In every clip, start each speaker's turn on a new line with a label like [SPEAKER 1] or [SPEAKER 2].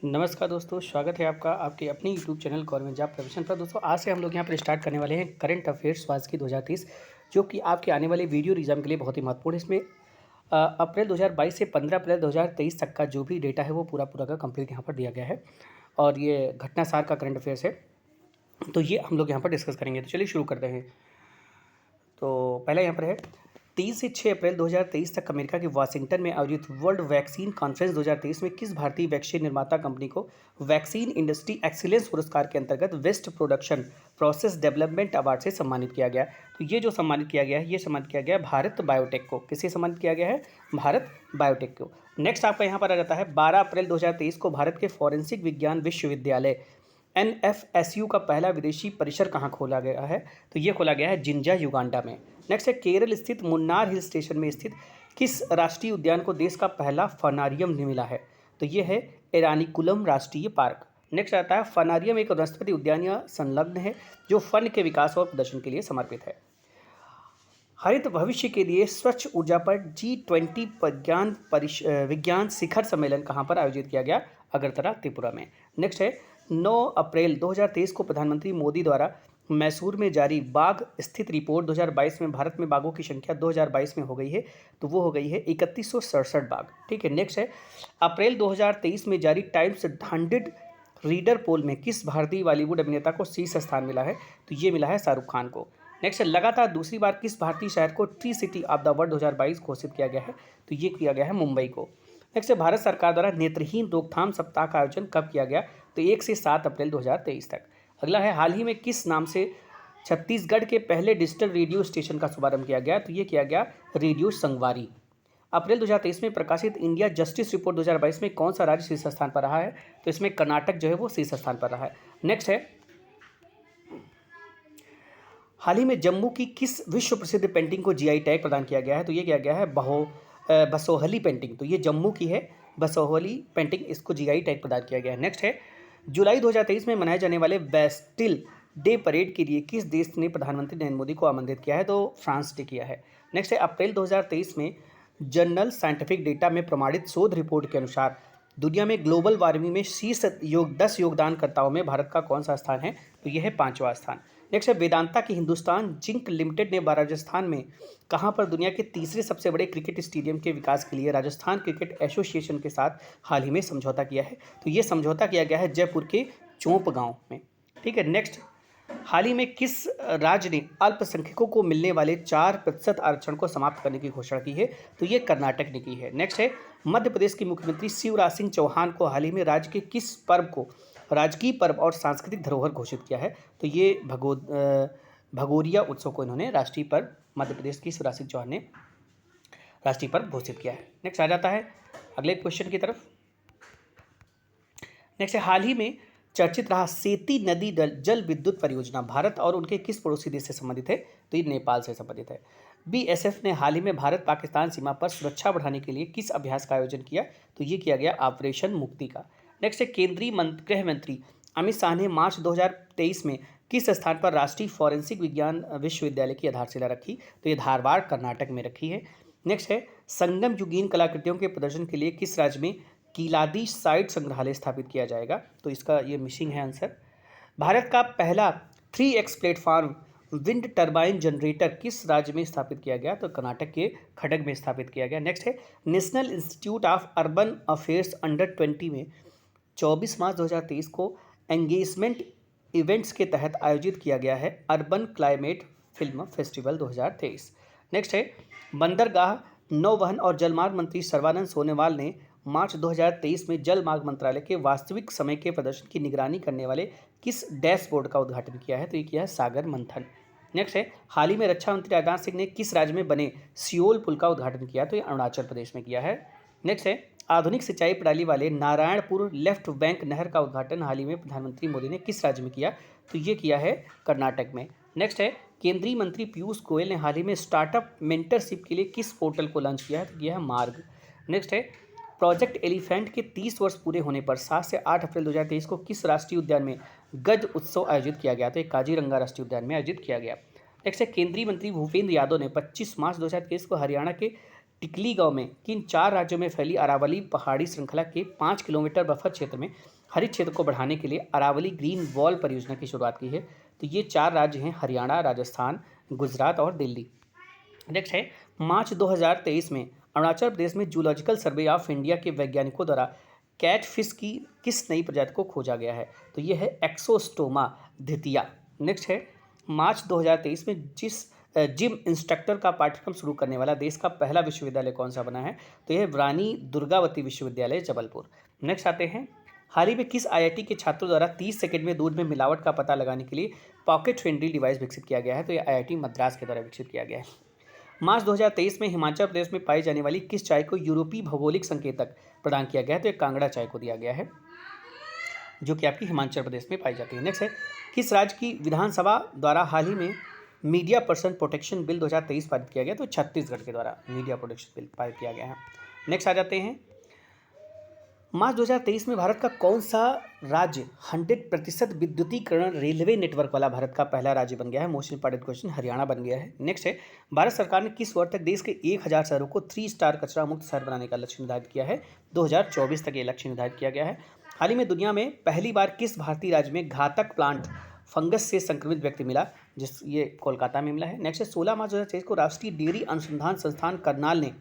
[SPEAKER 1] नमस्कार दोस्तों, स्वागत है आपका आपके अपने YouTube channel government job preparation पर। दोस्तों आज से हम लोग यहाँ पर स्टार्ट करने वाले हैं करंट अफेयर्स वार्षिकी 2030, जो कि आपके आने वाले वीडियो एग्जाम के लिए बहुत ही महत्वपूर्ण है। इसमें अप्रैल 2022 से 15 अप्रैल 2023 तक का जो भी डेटा है वो पूरा पूरा का कंप्लीट यहाँ पर दिया गया है और ये घटनासार का करंट अफेयर्स है, तो ये हम लोग यहाँ पर डिस्कस करेंगे। तो चलिए शुरू करते हैं। तो पहला यहाँ पर है 3 से 6 अप्रैल 2023 तक अमेरिका के वाशिंगटन में आयोजित वर्ल्ड वैक्सीन कॉन्फ्रेंस 2023 में किस भारतीय वैक्सीन निर्माता कंपनी को वैक्सीन इंडस्ट्री एक्सीलेंस पुरस्कार के अंतर्गत best production process development award से सम्मानित किया गया? तो ये जो सम्मानित किया गया है, ये सम्मानित किया गया है भारत बायोटेक को। किसे सम्मानित किया गया है? भारत बायोटेक को। नेक्स्ट आपका यहाँ पर आ जाता है 12 अप्रैल 2023 को भारत के फॉरेंसिक विज्ञान विश्वविद्यालय NFSU का पहला विदेशी परिसर कहाँ खोला गया है? तो ये खोला गया है जिंजा, युगांडा में। नेक्स्ट है केरल स्थित मुन्नार हिल स्टेशन में स्थित किस राष्ट्रीय उद्यान को देश का पहला फनारियम मिला है? तो ये है एरानिकुलम राष्ट्रीय पार्क। नेक्स्ट आता है फनारियम एक वनस्पति उद्यान या संलग्न है जो वन के विकास और प्रदर्शन के लिए समर्पित है। हरित भविष्य के लिए स्वच्छ ऊर्जा पर G20 विज्ञान शिखर सम्मेलन कहाँ पर आयोजित किया गया? अगरतला, त्रिपुरा में। नेक्स्ट है 9 अप्रैल 2023 को प्रधानमंत्री मोदी द्वारा मैसूर में जारी बाघ स्थित रिपोर्ट 2022 में भारत में बाघों की संख्या 2022 में हो गई है, तो वो हो गई है 3167 बाघ। ठीक है। नेक्स्ट है अप्रैल 2023 में जारी टाइम्स 100 रीडर पोल में किस भारतीय बॉलीवुड अभिनेता को शीर्ष स्थान मिला है? तो ये मिला है शाहरुख खान को। नेक्स्ट है लगातार दूसरी बार किस भारतीय शहर को tree city of the world 2022 घोषित किया गया है? तो ये किया गया है मुंबई को। नेक्स्ट है भारत सरकार द्वारा नेत्रहीन रोकथाम सप्ताह का आयोजन कब किया गया? तो 1 से 7 अप्रैल 2023 तक। अगला है हाल ही में किस नाम से छत्तीसगढ़ के पहले डिजिटल रेडियो स्टेशन का शुभारंभ किया गया? तो ये किया गया रेडियो संगवारी। अप्रैल 2023 में प्रकाशित इंडिया जस्टिस रिपोर्ट 2022 में कौन सा राज्य शीर्ष स्थान पर रहा है? तो इसमें कर्नाटक जो है वो शीर्ष स्थान पर रहा है। नेक्स्ट है हाल ही में जम्मू की किस विश्व प्रसिद्ध पेंटिंग को GI टैग प्रदान किया गया है? तो ये किया गया है बसोहली पेंटिंग। तो ये जम्मू की है बसोहली पेंटिंग, इसको GI टैग प्रदान किया गया है। नेक्स्ट है जुलाई 2023 में मनाए जाने वाले बेस्टिल डे परेड के लिए किस देश ने प्रधानमंत्री नरेंद्र मोदी को आमंत्रित किया है? तो फ्रांस ने किया है। नेक्स्ट है अप्रैल 2023 में जर्नल साइंटिफिक डेटा में प्रमाणित शोध रिपोर्ट के अनुसार दुनिया में ग्लोबल वार्मिंग में शीर्ष 10 योगदानकर्ताओं में भारत का कौन सा स्थान है? तो यह है 5वां स्थान। नेक्स्ट है वेदांता की हिंदुस्तान जिंक लिमिटेड ने राजस्थान में कहां पर दुनिया के तीसरे सबसे बड़े क्रिकेट स्टेडियम के विकास के लिए राजस्थान क्रिकेट एसोसिएशन के साथ हाल ही में समझौता किया है? तो ये समझौता किया गया है जयपुर के चौंप गांव में। ठीक है। नेक्स्ट हाल ही में किस राज्य ने अल्पसंख्यकों को मिलने वाले 4% आरक्षण को समाप्त करने की घोषणा की है? तो ये कर्नाटक ने की है। नेक्स्ट है मध्य प्रदेश के मुख्यमंत्री शिवराज सिंह चौहान को हाल ही में राज्य के किस पर्व को राजकीय पर्व और सांस्कृतिक धरोहर घोषित किया है? तो ये भगोरिया उत्सव को इन्होंने राष्ट्रीय पर्व, मध्य प्रदेश की शिवराज सिंह चौहान ने राष्ट्रीय पर्व घोषित किया है। नेक्स्ट आ जाता है अगले क्वेश्चन की तरफ। नेक्स्ट है हाल ही में चर्चित रहा सेती नदी जल विद्युत परियोजना भारत और उनके किस पड़ोसी देश से संबंधित है? तो ये नेपाल से संबंधित है। BSF ने हाल ही में भारत पाकिस्तान सीमा पर सुरक्षा बढ़ाने के लिए किस अभ्यास का आयोजन किया? तो ये किया गया ऑपरेशन मुक्ति का। नेक्स्ट है केंद्रीय गृह मंत्री अमित शाह ने मार्च 2023 में किस स्थान पर राष्ट्रीय फॉरेंसिक विज्ञान विश्वविद्यालय की आधारशिला रखी? तो ये धारवाड़, कर्नाटक में रखी है। नेक्स्ट है संगम युगीन कलाकृतियों के प्रदर्शन के लिए किस राज्य में कीलादी साइट संग्रहालय स्थापित किया जाएगा? तो इसका ये मिसिंग है आंसर। भारत का पहला 3X platform wind turbine generator किस राज्य में स्थापित किया गया? तो कर्नाटक के खड़ग में स्थापित किया गया। नेक्स्ट है national institute of urban affairs under 20 में 24 मार्च 2023 को एंगेजमेंट इवेंट्स के तहत आयोजित किया गया है urban climate film festival 2023। Next है बंदरगाह, नौवहन और जलमार्ग मंत्री सर्बानंद सोनोवाल ने मार्च 2023 में जल मार्ग मंत्रालय के वास्तविक समय के प्रदर्शन की निगरानी करने वाले किस डैशबोर्ड का उद्घाटन किया है? तो ये किया है सागर मंथन। नेक्स्ट है हाल ही में रक्षा मंत्री राजनाथ सिंह ने किस राज्य में बने सियोल पुल का उद्घाटन किया? तो ये अरुणाचल प्रदेश में किया है। नेक्स्ट है आधुनिक सिंचाई प्रणाली वाले नारायणपुर लेफ्ट बैंक नहर का उद्घाटन हाल ही में प्रधानमंत्री मोदी ने किस राज्य में किया? तो ये किया है कर्नाटक में। नेक्स्ट है केंद्रीय मंत्री पीयूष गोयल ने हाल ही में स्टार्टअप मेंटरशिप के लिए किस पोर्टल को लॉन्च किया है? तो यह है मार्ग। नेक्स्ट है प्रोजेक्ट एलिफेंट के 30 वर्ष पूरे होने पर 7 से 8 अप्रैल 2023 को किस राष्ट्रीय उद्यान में गज उत्सव आयोजित किया गया? तो ये काजीरंगा राष्ट्रीय उद्यान में आयोजित किया गया। नेक्स्ट है केंद्रीय मंत्री भूपेंद्र यादव ने 25 मार्च 2023 को हरियाणा के टिकली गांव में किन 4 राज्यों में फैली अरावली पहाड़ी श्रृंखला के 5 किलोमीटर बफर क्षेत्र में हरित क्षेत्र को बढ़ाने के लिए अरावली ग्रीन वॉल परियोजना की शुरुआत की है? तो ये 4 राज्य हैं हरियाणा, राजस्थान, गुजरात और दिल्ली। नेक्स्ट है, मार्च 2023 में अरुणाचल प्रदेश में जूलॉजिकल सर्वे ऑफ इंडिया के वैज्ञानिकों द्वारा कैट फिश की किस नई प्रजाति को खोजा गया है? तो ये है एक्सोस्टोमा द्वितीया। नेक्स्ट है, मार्च 2023 में जिम इंस्ट्रक्टर का पाठ्यक्रम शुरू करने वाला देश का पहला विश्वविद्यालय कौन सा बना है? तो यह रानी दुर्गावती विश्वविद्यालय जबलपुर। नेक्स्ट आते हैं, हाल ही में किस आईआईटी के छात्रों द्वारा 30 सेकंड में दूध में मिलावट का पता लगाने के लिए पॉकेट फ्रेंडली डिवाइस विकसित किया गया है? तो यह आईआईटी मद्रास के द्वारा विकसित किया गया है। मार्च 2023 में हिमाचल प्रदेश में पाई जाने वाली किस चाय को यूरोपीय भौगोलिक संकेतक प्रदान किया गया है? तो यह कांगड़ा चाय को दिया गया है, जो कि आपकी हिमाचल प्रदेश में पाई जाती है। नेक्स्ट है, किस राज्य की विधानसभा द्वारा हाल ही में मीडिया पर्सन प्रोटेक्शन बिल 2023 पारित किया गया? तो छत्तीसगढ़ के द्वारा मीडिया प्रोटेक्शन बिल पारित किया गया है। नेक्स्ट आ जाते हैं, मार्च 2023 में भारत का कौन सा राज्य 100% विद्युतीकरण रेलवे नेटवर्क वाला भारत का पहला राज्य बन गया है? मोस्ट इंपॉर्टेंट क्वेश्चन, हरियाणा बन गया है। नेक्स्ट है, भारत सरकार ने किस वर्ष तक देश के 1000 शहरों को 3 स्टार कचरा मुक्त शहर बनाने का लक्ष्य निर्धारित किया है? 2024 तक ये लक्ष्य निर्धारित किया गया है। हाल ही में दुनिया में पहली बार किस भारतीय राज्य में घातक प्लांट फंगस से संक्रमित व्यक्ति मिला? ये कोलकाता में मिला है। नेक्स्ट है, 16 मार्च 2023 को राष्ट्रीय डेयरी अनुसंधान संस्थान करनाल ने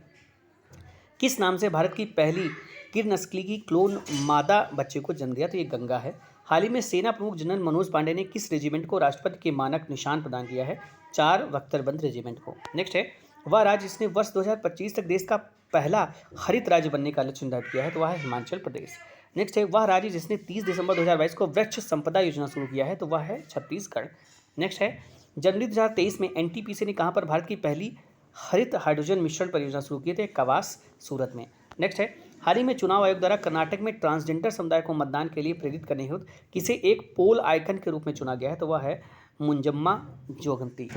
[SPEAKER 1] किस नाम से भारत की पहली गिर नस्ली की क्लोन मादा बच्चे को जन्म दिया? तो ये गंगा है। हाल ही में सेना प्रमुख जनरल मनोज पांडे ने किस रेजिमेंट को राष्ट्रपति के मानक निशान प्रदान किया है? 4 बख्तरबंद रेजिमेंट को। नेक्स्ट है, वह राज्य जिसने वर्ष 2025 तक देश का पहला हरित राज्य बनने का लक्ष्य निर्धारित किया है? तो वह है हिमाचल प्रदेश। नेक्स्ट है, वह राज्य जिसने 30 दिसंबर 2022 को वृक्ष संपदा योजना शुरू किया है? तो वह है छत्तीसगढ़। नेक्स्ट है, जनवरी 2023 में एनटीपीसी ने कहाँ पर भारत की पहली हरित हाइड्रोजन मिश्रण परियोजना शुरू की थी? कवास, सूरत में। नेक्स्ट है, हाल ही में चुनाव आयोग द्वारा कर्नाटक में ट्रांसजेंडर समुदाय को मतदान के लिए प्रेरित करने हेतु किसे एक पोल आइकन के रूप में चुना गया है? तो वह है मुंजम्मा जोगंती।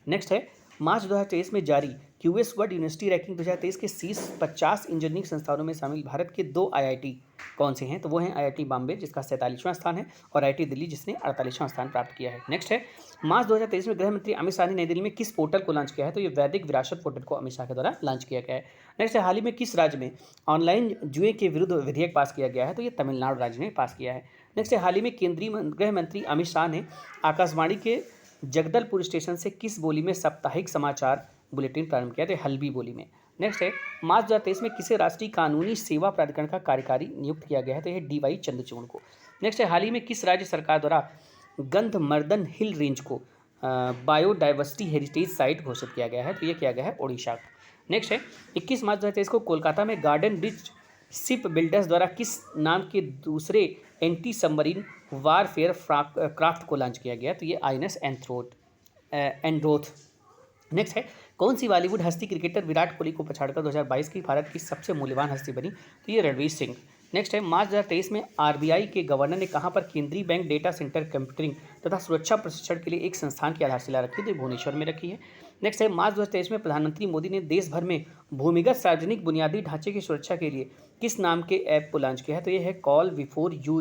[SPEAKER 1] नेक्स्ट है, मार्च 2023 में जारी क्यूएस वर्ल्ड यूनिवर्सिटी रैंकिंग 2023 के शीर्ष 50 इंजीनियरिंग संस्थानों में शामिल भारत के 2 आईआईटी कौन से हैं? तो वो हैं आईआईटी बॉम्बे जिसका 47वां स्थान है और आईआईटी दिल्ली जिसने 48वां स्थान प्राप्त किया है। नेक्स्ट है, मार्च 2023 में गृह मंत्री अमित शाह ने नई दिल्ली में किस पोर्टल को लॉन्च किया है? तो ये वैदिक विरासत पोर्टल को अमित शाह के द्वारा लॉन्च किया गया है। नेक्स्ट है, हाल ही में किस राज्य में ऑनलाइन जुए के विरुद्ध विधेयक पास किया गया है? तो ये तमिलनाडु राज्य ने पास किया है। नेक्स्ट है, हाल ही में केंद्रीय गृह मंत्री अमित शाह ने आकाशवाणी के जगदलपुर स्टेशन से किस बोली में साप्ताहिक समाचार बुलेटिन प्रारंभ किया? तो हल्बी बोली में। नेक्स्ट है, मार्च 2023 में किसे राष्ट्रीय कानूनी सेवा प्राधिकरण का कार्यकारी नियुक्त किया गया है? तो यह डीवाई चंद्रचूड़ को। नेक्स्ट है, हाल ही में किस राज्य सरकार द्वारा गंधमर्दन हिल रेंज को बायोडाइवर्सिटी हेरिटेज साइट घोषित किया गया है? तो ये किया गया है ओडिशा। नेक्स्ट है, 21 मार्च 2023 को कोलकाता में गार्डन रिच शिप बिल्डर्स द्वारा किस नाम के दूसरे एंटी सबमरीन वारफेयर क्राफ्ट को लॉन्च किया गया? तो ये आईएनएस एंड्रोथ। नेक्स्ट है, कौन सी बॉलीवुड हस्ती क्रिकेटर विराट कोहली को पछाड़कर 2022 की भारत की सबसे मूल्यवान हस्ती बनी? तो ये रणवीर सिंह। नेक्स्ट है, मार्च 2023 में आरबीआई के गवर्नर ने कहां पर केंद्रीय बैंक डेटा सेंटर कंप्यूटिंग तथा सुरक्षा प्रशिक्षण के लिए एक संस्थान की आधारशिला रखी? तो भुवनेश्वर में रखी है। नेक्स्ट है, मार्च 2023 में प्रधानमंत्री मोदी ने देश भर में भूमिगत सार्वजनिक बुनियादी ढांचे की सुरक्षा के लिए किस नाम के ऐप को लॉन्च किया है? तो ये है call before you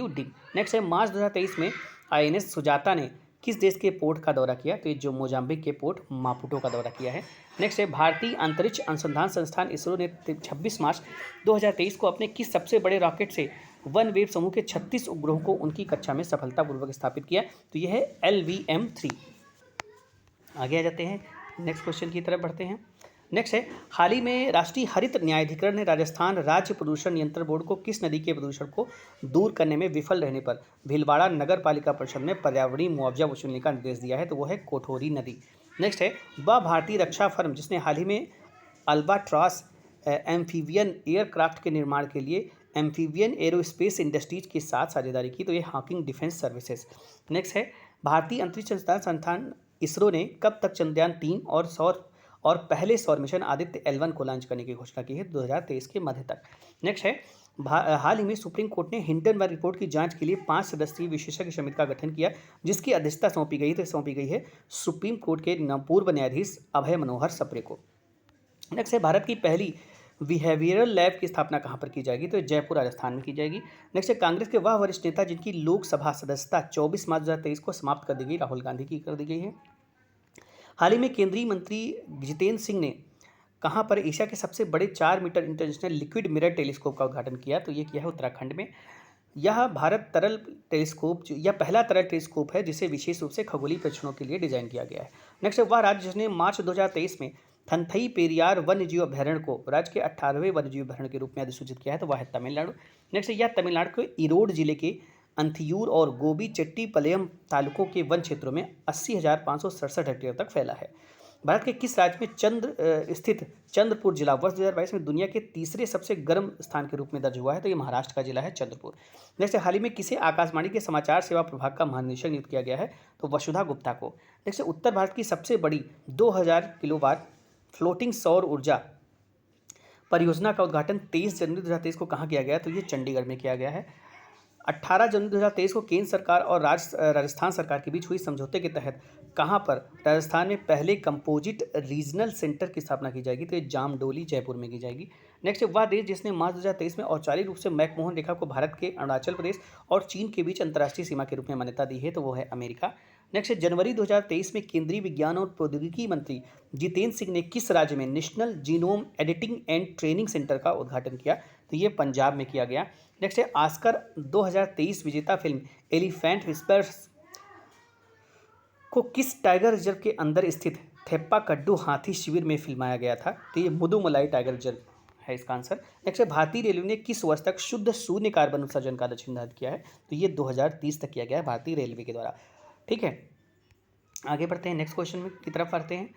[SPEAKER 1] dig. Next है, मार्च 2023 में आईएनएस सुजाता ने किस देश के पोर्ट का दौरा किया? तो ये जो मोजाम्बिक के पोर्ट मापुटो का दौरा किया है। नेक्स्ट है, भारतीय अंतरिक्ष अनुसंधान संस्थान इसरो ने 26 मार्च 2023 को अपने किस सबसे बड़े रॉकेट से वन वेव समूह के 36 उपग्रहों को उनकी कक्षा में सफलतापूर्वक स्थापित किया? तो यह है LVM-3। आगे आ जाते हैं, नेक्स्ट क्वेश्चन की तरफ बढ़ते हैं। नेक्स्ट है, हाल ही में राष्ट्रीय हरित न्यायाधिकरण ने राजस्थान राज्य प्रदूषण नियंत्रण बोर्ड को किस नदी के प्रदूषण को दूर करने में विफल रहने पर भीलवाड़ा नगर पालिका परिषद में पर्यावरणीय मुआवजा वसूलने का निर्देश दिया है? तो वो है कोठोरी नदी। नेक्स्ट है, वह भारतीय रक्षा फर्म जिसने हाल ही में अल्बाट्रॉस एम्फीबियन एयरक्राफ्ट के निर्माण के लिए एम्फीबियन एरोस्पेस इंडस्ट्रीज के साथ साझेदारी की? तो ये हॉकिंग डिफेंस सर्विसेज। नेक्स्ट है, भारतीय अंतरिक्ष अनुसंधान संस्थान इसरो ने कब तक चंद्रयान 3 और पहले सौर मिशन आदित्य L1 को लॉन्च करने की घोषणा की है? 2023 के मध्य तक। नेक्स्ट है, हाल ही में सुप्रीम कोर्ट ने हिंडनबर्ग रिपोर्ट की जांच के लिए 5 सदस्यीय विशेषज्ञ समिति का गठन किया, जिसकी अध्यक्षता सौंपी गई है सुप्रीम कोर्ट के पूर्व न्यायाधीश अभय मनोहर सप्रे को। नेक्स्ट है, भारत की पहली बिहेवियरल लैब की स्थापना कहाँ पर की जाएगी? तो जयपुर राजस्थान में की जाएगी। नेक्स्ट है, कांग्रेस के वह वरिष्ठ नेता जिनकी लोकसभा सदस्यता 24 मार्च 2023 को समाप्त कर दी गई, राहुल गांधी की कर दी गई है। हाल ही में केंद्रीय मंत्री जितेंद्र सिंह ने कहाँ पर एशिया के सबसे बड़े 4 metre international liquid mirror telescope का उद्घाटन किया? तो ये किया है उत्तराखंड में। यह भारत तरल टेलीस्कोप यह पहला तरल टेलीस्कोप है जिसे विशेष रूप से खगोलीय परीक्षणों के लिए डिजाइन किया गया है। नेक्स्ट है वह राज्य जिसने मार्च 2023 में थनथई पेरियार वन्यजीव अभ्यारण्य को राज्य के 18वें वन्यजीव अभ्यारण्य के रूप में अधिसूचित किया है, तो वह है तमिलनाडु। नेक्स्ट है यह तमिलनाडु के इरोड जिले के अंथियूर और गोबी चेट्टीपालयम तालुकों के वन क्षेत्रों में 80,567 हेक्टेयर तक फैला है। भारत के किस राज्य में स्थित चंद्रपुर जिला वर्ष 2022 में दुनिया के तीसरे सबसे गर्म स्थान के रूप में दर्ज हुआ है? तो ये महाराष्ट्र का जिला है चंद्रपुर। नेक्स्ट हाल ही में किसे आकाशवाणी के समाचार सेवा प्रभाग का महानिदेशक नियुक्त किया गया है? तो वसुधा गुप्ता को। नेक्स्ट उत्तर भारत की सबसे बड़ी 2000 किलोवाट फ्लोटिंग सौर ऊर्जा परियोजना का उद्घाटन 23 जनवरी 2023 को कहाँ किया गया? तो ये चंडीगढ़ में किया गया है। 18 जनवरी 2023 को केंद्र सरकार और राजस्थान सरकार के बीच हुई समझौते के तहत कहाँ पर राजस्थान में पहले कंपोजिट रीजनल सेंटर की स्थापना की जाएगी? तो ये जामडोली जयपुर में की जाएगी। नेक्स्ट वह देश जिसने मार्च 2023 में औपचारिक रूप से मैकमोहन रेखा को भारत के अरुणाचल प्रदेश और चीन के बीच अंतर्राष्ट्रीय सीमा के रूप में मान्यता दी है? तो वो है अमेरिका। नेक्स्ट जनवरी 2023 में केंद्रीय विज्ञान और प्रौद्योगिकी मंत्री जितेंद्र सिंह ने किस राज्य में national genome editing and training centre का उद्घाटन किया? तो ये पंजाब में किया गया। नेक्स्ट है ऑस्कर 2023 विजेता फिल्म एलिफेंट विस्पर्स को किस टाइगर रिजर्व के अंदर स्थित थेप्पाकड्डू हाथी शिविर में फिल्माया गया था? तो ये मुदुमलाई टाइगर रिजर्व है इसका आंसर। नेक्स्ट है भारतीय रेलवे ने किस वर्ष तक शुद्ध शून्य कार्बन उत्सर्जन का लक्ष्य निर्धारित किया है? तो ये 2030 तक किया गया है भारतीय रेलवे के द्वारा। ठीक है, आगे बढ़ते हैं, नेक्स्ट क्वेश्चन में की तरफ बढ़ते हैं।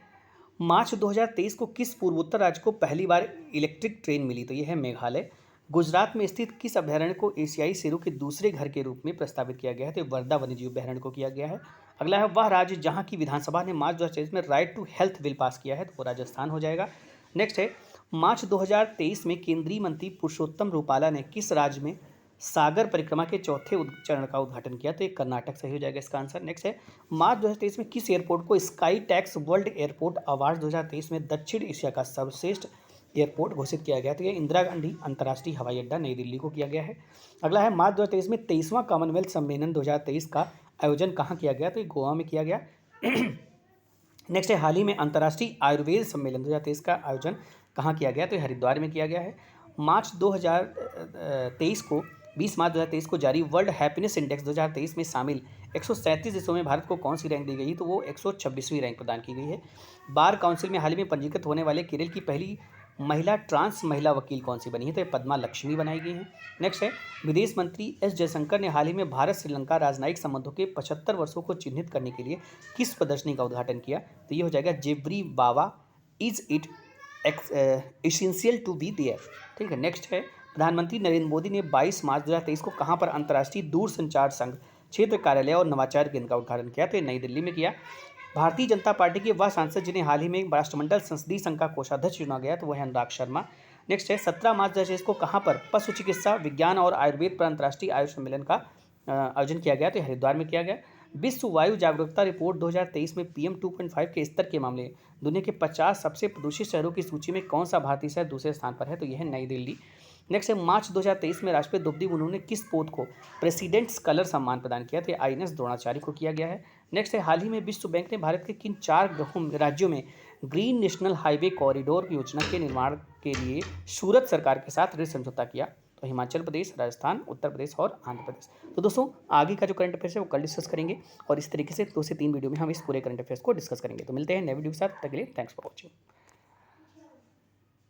[SPEAKER 1] मार्च 2023 को किस पूर्वोत्तर राज्य को पहली बार इलेक्ट्रिक ट्रेन मिली? तो यह है मेघालय। गुजरात में स्थित किस अभ्यारण्य को एशियाई शेरों के दूसरे घर के रूप में प्रस्तावित किया गया है? तो वर्धा वन्यजीव अभ्यारण्य को किया गया है। अगला है वह राज्य जहां की विधानसभा ने मार्च 2023 में right to health bill pass किया है? तो वो राजस्थान हो जाएगा। नेक्स्ट है मार्च 2023 में केंद्रीय मंत्री पुरुषोत्तम रूपाला ने किस राज्य में सागर परिक्रमा के चौथे चरण का उद्घाटन किया? तो ये कर्नाटक सही हो जाएगा इसका आंसर। नेक्स्ट है मार्च 2023 में किस एयरपोर्ट को sky tax world airport award 2023 में दक्षिण एशिया का सर्वश्रेष्ठ एयरपोर्ट घोषित किया गया? तो ये इंदिरा गांधी अंतर्राष्ट्रीय हवाई अड्डा नई दिल्ली को किया गया है। अगला है मार्च 2023 में 23वां कॉमनवेल्थ सम्मेलन 2023 का आयोजन कहाँ किया गया? तो ये गोवा में किया गया। नेक्स्ट है हाल ही में अंतर्राष्ट्रीय आयुर्वेद सम्मेलन 2023 का आयोजन कहाँ किया गया? तो ये हरिद्वार में किया गया है। मार्च 2023 को 20 मार्च 2023 को जारी वर्ल्ड हैप्पीनेस इंडेक्स 2023 में शामिल 137 देशों में भारत को कौन सी रैंक दी गई? तो वो 126वीं रैंक प्रदान की गई है। बार काउंसिल में हाल ही में पंजीकृत होने वाले केरल की पहली महिला वकील कौन सी बनी है? तो ये पद्मा लक्ष्मी बनाई गई है। नेक्स्ट है विदेश मंत्री एस जयशंकर ने हाल ही में भारत श्रीलंका राजनयिक संबंधों के 75 वर्षों को चिन्हित करने के लिए किस प्रदर्शनी का उद्घाटन किया? तो ये हो जाएगा जेवरी बावा is it essential to be there. ठीक है, नेक्स्ट है प्रधानमंत्री नरेंद्र मोदी ने 22 मार्च 2023 को कहाँ पर अंतर्राष्ट्रीय दूरसंचार संघ क्षेत्र कार्यालय और नवाचार केंद्र का उद्घाटन किया? तो नई दिल्ली में किया। भारतीय जनता पार्टी के वह सांसद जिन्हें हाल ही में राष्ट्रमंडल संसदीय संघ का कोषाध्यक्ष चुना गया तो वह है अनुराग शर्मा। नेक्स्ट है 17 मार्च 2023 को कहाँ पर पशु चिकित्सा विज्ञान और आयुर्वेद पर अंतर्राष्ट्रीय आयुष सम्मेलन का आयोजन किया गया? तो हरिद्वार में किया गया। विश्व वायु जागरूकता रिपोर्ट 2023 में PM 2.5 के स्तर के मामले दुनिया के 50 सबसे प्रदूषित शहरों की सूची में कौन सा भारतीय शहर दूसरे स्थान पर है? तो यह है नई दिल्ली। नेक्स्ट है मार्च 2023 में राष्ट्रपति द्रौपदी मुर्मू ने किस पोत को प्रेसिडेंट्स कलर सम्मान प्रदान किया? तो INS द्रोणाचार्य को किया गया है। नेक्स्ट है हाल ही में विश्व बैंक ने भारत के किन 4 राज्यों में ग्रीन नेशनल हाईवे कॉरिडोर योजना के निर्माण के लिए सूरत सरकार के साथ ऋण समझौता किया? तो हिमाचल प्रदेश, राजस्थान, उत्तर प्रदेश और आंध्र प्रदेश। तो दोस्तों आगे का जो करंट अफेयर्स है वो कल डिस्कस करेंगे और इस तरीके से 2 से 3 वीडियो में हम इस पूरे करंट अफेयर्स को डिस्कस करेंगे। तो मिलते हैं नए वीडियो के साथ, तब तक के लिए थैंक्स फॉर वॉचिंग।